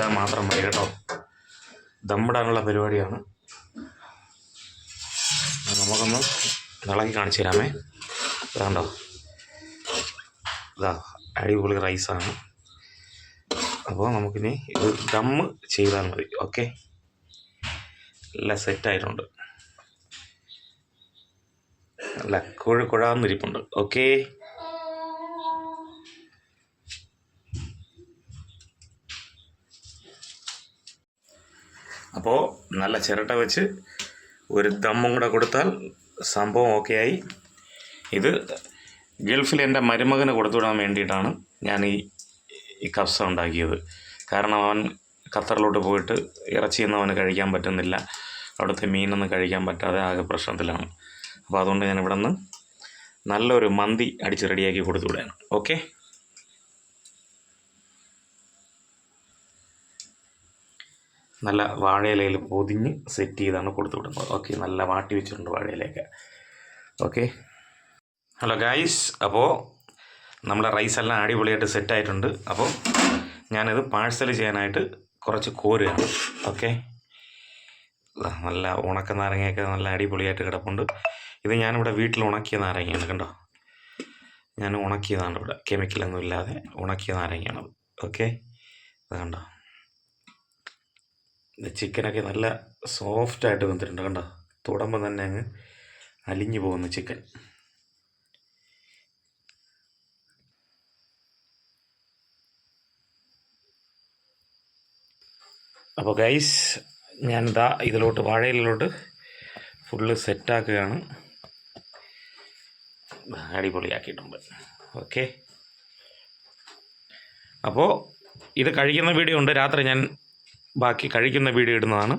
ചെയ്താൽ മാത്രം മതി കേട്ടോ. ദമ്മിടാനുള്ള പരിപാടിയാണ്. നമുക്കൊന്ന് ഇളക്കി കാണിച്ചു തരാമേ. ഇതാണ്ടോ, ഇതാ അടിപൊളി റൈസാണ്. അപ്പോൾ നമുക്കിനി ഇത് ദമ്മ് ചെയ്താൽ മതി. ഓക്കെ, എല്ലാം സെറ്റായിട്ടുണ്ട്. നല്ല കുഴാന്നിരിപ്പുണ്ട്. ഓക്കെ, അപ്പോൾ നല്ല ചിരട്ട വെച്ച് ഒരു ദമ്മും കൂടെ കൊടുത്താൽ സംഭവം ഓക്കെ ആയി. ഇത് ഗൾഫിൽ എൻ്റെ മരുമകന് കൊടുത്തുവിടാൻ വേണ്ടിയിട്ടാണ് ഞാൻ ഈ കബ്സ ഉണ്ടാക്കിയത്. കാരണം അവൻ ഖത്തറിലോട്ട് പോയിട്ട് ഇറച്ചിയൊന്നും അവന് കഴിക്കാൻ പറ്റുന്നില്ല, അവിടുത്തെ മീനൊന്നും കഴിക്കാൻ പറ്റാതെ ആകെ പ്രശ്നത്തിലാണ്. അപ്പോൾ അതുകൊണ്ട് ഞാൻ ഇവിടെ നിന്ന് നല്ലൊരു മന്തി അടിച്ച് റെഡിയാക്കി കൊടുത്തുവിടാണ്. ഓക്കെ, നല്ല വാഴയിലയിൽ പൊതിഞ്ഞ് സെറ്റ് ചെയ്താണ് കൊടുത്തു വിടുന്നത്. ഓക്കെ, നല്ല വാട്ടി വെച്ചിട്ടുണ്ട് വാഴയിലേക്ക്. ഓക്കെ, ഹലോ ഗായ്സ്, അപ്പോൾ നമ്മുടെ റൈസെല്ലാം അടിപൊളിയായിട്ട് സെറ്റായിട്ടുണ്ട്. അപ്പോൾ ഞാനിത് പാഴ്സൽ ചെയ്യാനായിട്ട് കുറച്ച് കോരുകയാണ്. ഓക്കെ, നല്ല ഉണക്ക നാരങ്ങയൊക്കെ നല്ല അടിപൊളിയായിട്ട് കിടപ്പുണ്ട്. ഇത് ഞാനിവിടെ വീട്ടിൽ ഉണക്കിയ നാരങ്ങയാണ്. കണ്ടോ, ഞാൻ ഉണക്കിയതാണ്. ഇവിടെ കെമിക്കലൊന്നും ഇല്ലാതെ ഉണക്കിയ നാരങ്ങയാണത്. ഓക്കെ, അത് കണ്ടോ, ഇത് ചിക്കനൊക്കെ നല്ല സോഫ്റ്റായിട്ട് വെന്തിട്ടുണ്ട്. കണ്ടോ, തുടമ്പം തന്നെ അങ്ങ് അലിഞ്ഞു പോകുന്നു ചിക്കൻ. അപ്പോൾ ഗൈസ്, ഞാനിതാ ഇതിലോട്ട് വാഴയിലോട്ട് ഫുള്ള് സെറ്റാക്കുകയാണ്. അടിപൊളിയാക്കിയിട്ടുണ്ട്. ഓക്കെ, അപ്പോൾ ഇത് കഴിക്കുന്ന വീഡിയോ ഉണ്ട്. രാത്രി ഞാൻ ബാക്കി കഴിക്കുന്ന വീഡിയോ ഇടുന്നതാണ്.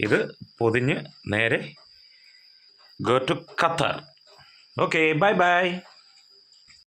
ഇത് പൊതിഞ്ഞ് നേരെ go to Qatar. Okay, bye by.